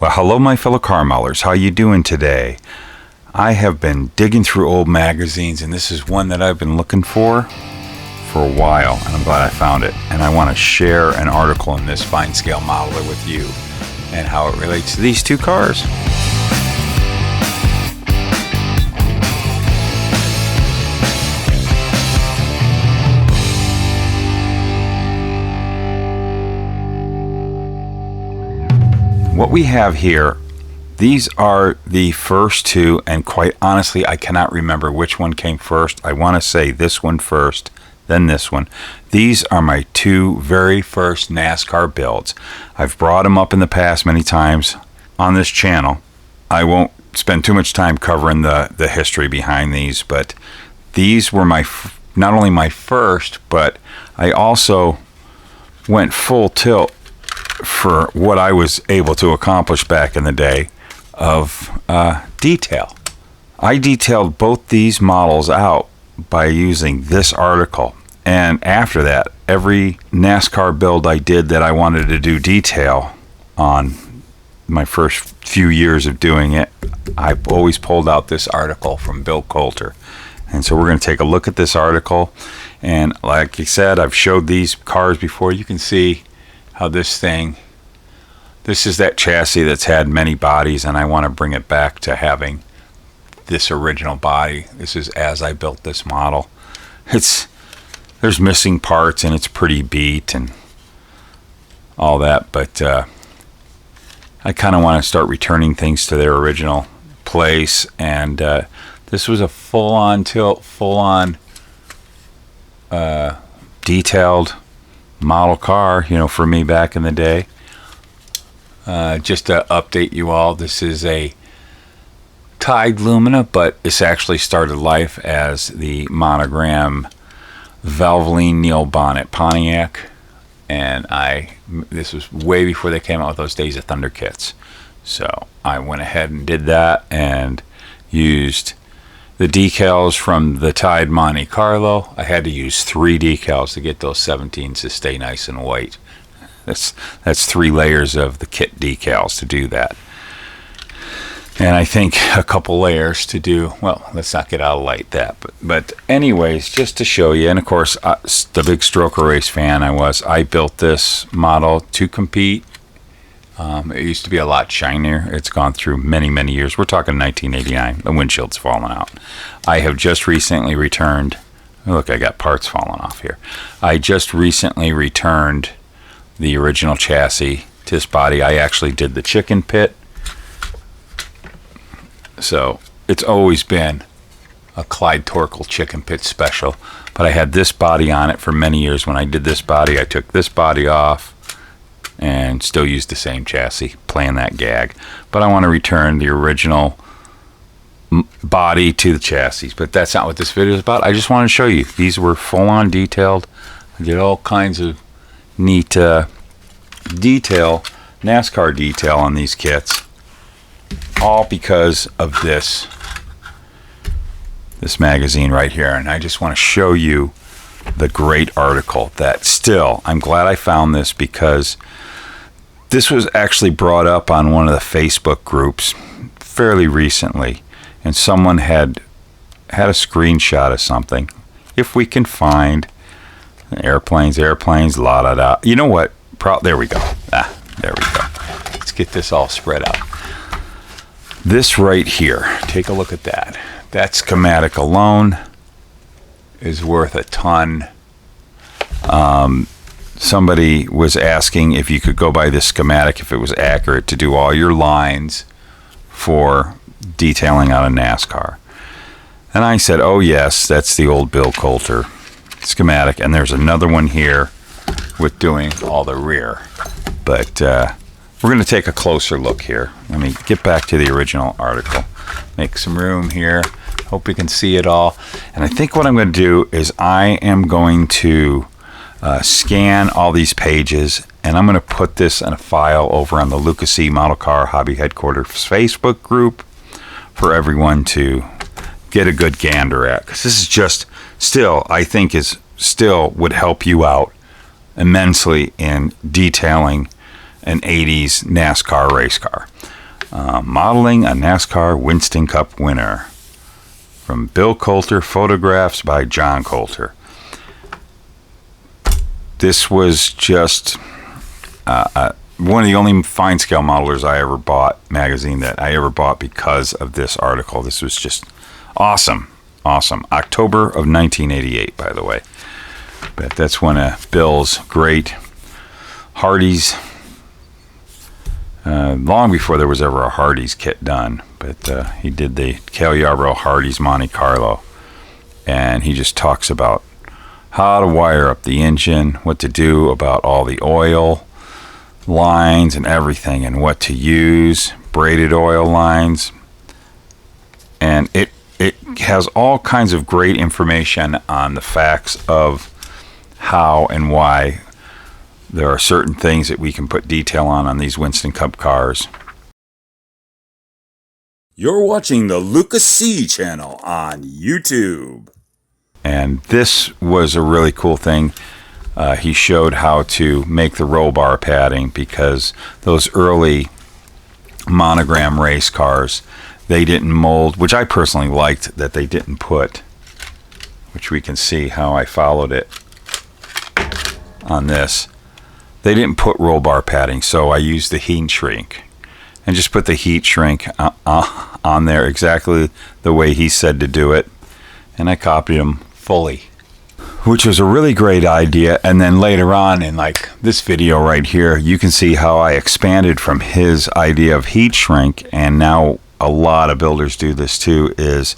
Well, hello, my fellow car maulers. How you doing today? I have been digging through old magazines, and this is one that I've been looking for a while, and I'm glad I found it. And I want to share an article in this fine scale modeler with you and how it relates to these two cars. What we have here, these are the first two, and quite honestly, I cannot remember which one came first. I want to say this one first, then this one. These are my two very first NASCAR builds. I've brought them up in the past many times on this channel. I won't spend too much time covering the history behind these, but these were not only my first, but I also went full tilt for what I was able to accomplish back in the day of detail. I detailed both these models out by using this article, and after that, every NASCAR build I did that I wanted to do detail on, my first few years of doing it, I've always pulled out this article from Bill Coulter. And so we're going to take a look at this article, and like I said, I've showed these cars before. You can see how this is that chassis that's had many bodies, and I want to bring it back to having this original body. This is as I built this model. There's missing parts, and it's pretty beat and all that, but I kind of want to start returning things to their original place, and this was a full-on tilt, full-on detailed model car, for me back in the day. Just to update you all, this is a Tide Lumina, but it's actually started life as the monogram Valvoline Neil Bonnet Pontiac, and this was way before they came out with those Days of Thunder kits. So I went ahead and did that and used the decals from the Tide Monte Carlo. I had to use 3 decals to get those 17s to stay nice and white. That's 3 layers of the kit decals to do that. And I think a couple layers to do, well, let's not get out of light that. But anyways, just to show you, and of course, the big stroker race fan I built this model to compete. It used to be a lot shinier. It's gone through many, many years. We're talking 1989. The windshield's fallen out. I have just recently returned. Look, I got parts falling off here. I just recently returned the original chassis to this body. I actually did the chicken pit. So it's always been a Clyde Torkel chicken pit special. But I had this body on it for many years. When I did this body, I took this body off and still use the same chassis, playing that gag. But I want to return the original body to the chassis. But that's not what this video is about. I just want to show you. These were full-on detailed. I did all kinds of neat detail, NASCAR detail on these kits. All because of this magazine right here. And I just want to show you the great article that still, I'm glad I found this, because this was actually brought up on one of the Facebook groups fairly recently, and someone had a screenshot of something. If we can find airplanes, la da da. You know what? There we go. There we go. Let's get this all spread out. This right here, take a look at that. That schematic alone is worth a ton. Somebody was asking if you could go by this schematic, if it was accurate to do all your lines for detailing out of NASCAR. And I said, oh yes, that's the old Bill Coulter schematic. And there's another one here with doing all the rear. But we're going to take a closer look here. Let me get back to the original article. Make some room here. Hope you can see it all. And I think what I'm going to do is I am going to scan all these pages, and I'm going to put this in a file over on the Luka Model Car Hobby Headquarters Facebook group for everyone to get a good gander at. Because this is just still, I think, would help you out immensely in detailing an 80s NASCAR race car. Modeling a NASCAR Winston Cup winner. From Bill Coulter, photographs by John Coulter. This was just one of the only fine scale modelers I ever bought, magazine that I ever bought because of this article. This was just awesome. Awesome. October of 1988, by the way. But that's one of Bill's great Hardee's, long before there was ever a Hardee's kit done. But he did the Cale Yarborough Hardee's Monte Carlo. And he just talks about how to wire up the engine, what to do about all the oil lines and everything, and what to use, braided oil lines. And it has all kinds of great information on the facts of how and why there are certain things that we can put detail on these Winston Cup cars. You're watching the Luka C channel on YouTube. And this was a really cool thing. He showed how to make the roll bar padding, because those early monogram race cars, they didn't mold, which I personally liked that they didn't put, which we can see how I followed it on this. They didn't put roll bar padding, so I used the heat shrink and just put the heat shrink on there exactly the way he said to do it, and I copied him fully, which was a really great idea. And then later on in like this video right here, you can see how I expanded from his idea of heat shrink, and now a lot of builders do this too, is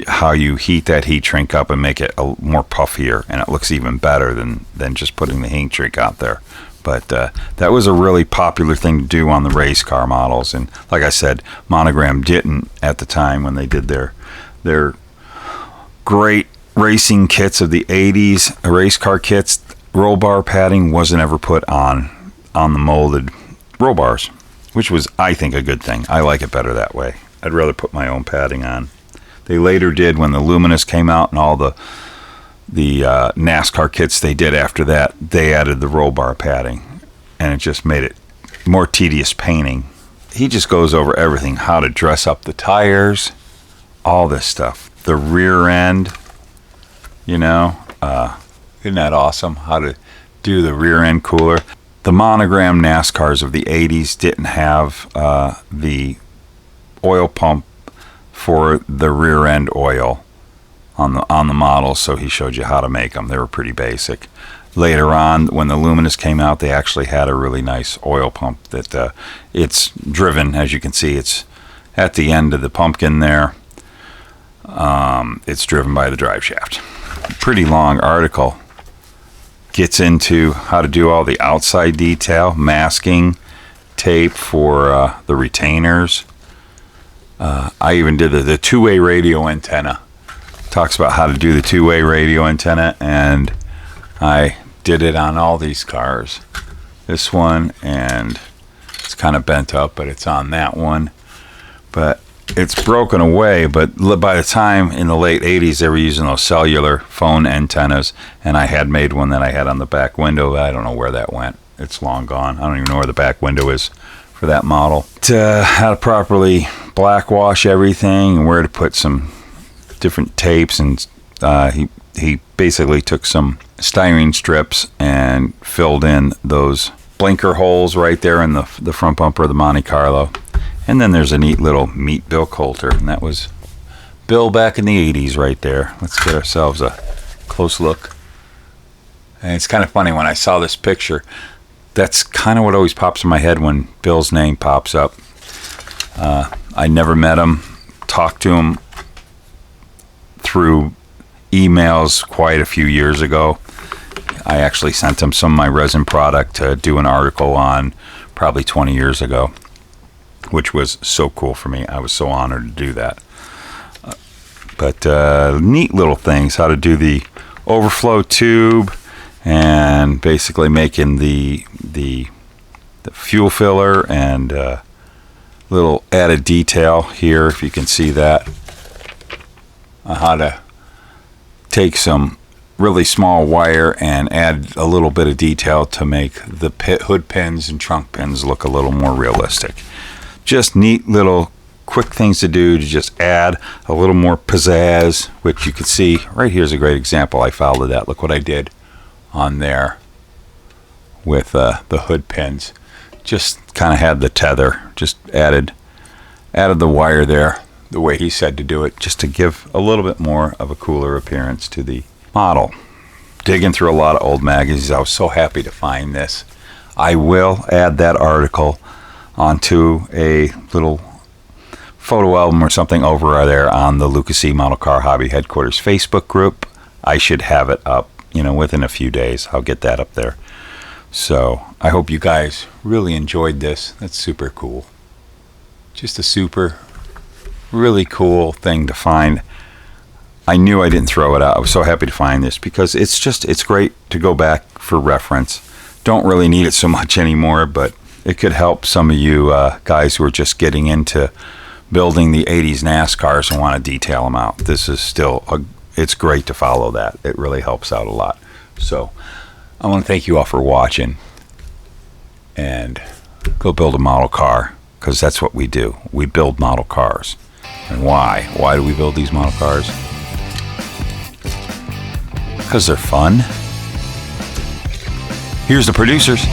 how you heat that heat shrink up and make it more puffier, and it looks even better than just putting the heat shrink out there. But that was a really popular thing to do on the race car models. And like I said, Monogram didn't at the time when they did their great racing kits of the 80s, race car kits. Roll bar padding wasn't ever put on the molded roll bars, which was, I think, a good thing. I like it better that way. I'd rather put my own padding on. They later did, when the Luminous came out and all the NASCAR kits they did after that, they added the roll bar padding, and it just made it more tedious painting. He just goes over everything, how to dress up the tires, all this stuff. The rear end, isn't that awesome? How to do the rear end cooler. The monogram NASCARs of the 80s didn't have the oil pump for the rear end oil on the models, so he showed you how to make them. They were pretty basic. Later on, when the Luminous came out, they actually had a really nice oil pump that it's driven, as you can see, it's at the end of the pumpkin there. It's driven by the drive shaft. Pretty long article. Gets into how to do all the outside detail, masking tape for the retainers. I even did the two-way radio antenna. Talks about how to do the two-way radio antenna, and I did it on all these cars. This one, and it's kind of bent up, but it's on that one. But it's broken away, but by the time in the late 80s, they were using those cellular phone antennas, and I had made one that I had on the back window. I don't know where that went. It's long gone. I don't even know where the back window is for that model. How to properly blackwash everything, and where to put some different tapes, and he basically took some styrene strips and filled in those blinker holes right there in the front bumper of the Monte Carlo. And then there's a neat little Meet Bill Coulter, and that was Bill back in the 80s right there. Let's get ourselves a close look. And it's kind of funny, when I saw this picture, that's kind of what always pops in my head when Bill's name pops up. I never met him, talked to him through emails quite a few years ago. I actually sent him some of my resin product to do an article on probably 20 years ago, which was so cool for me. I was so honored to do that. But neat little things, how to do the overflow tube, and basically making the fuel filler, and little added detail here, if you can see that, how to take some really small wire and add a little bit of detail to make the hood pins and trunk pins look a little more realistic. just neat little quick things to do to just add a little more pizzazz, which you can see right here's a great example. I followed that. Look what I did on there with the hood pins. Just kind of had the tether, just added the wire there the way he said to do it, just to give a little bit more of a cooler appearance to the model. Digging through a lot of old magazines, I was so happy to find this. I will add that article onto a little photo album or something over there on the Luka C Model Car Hobby Headquarters Facebook group. I should have it up, within a few days. I'll get that up there. So I hope you guys really enjoyed this. That's super cool. Just a really cool thing to find. I knew I didn't throw it out. I was so happy to find this because it's great to go back for reference. Don't really need it so much anymore, but it could help some of you guys who are just getting into building the 80s NASCARs and want to detail them out. This is it's great to follow that. It really helps out a lot. So I want to thank you all for watching, and go build a model car, because that's what we do. We build model cars. And why? Why do we build these model cars? Because they're fun. Here's the producers.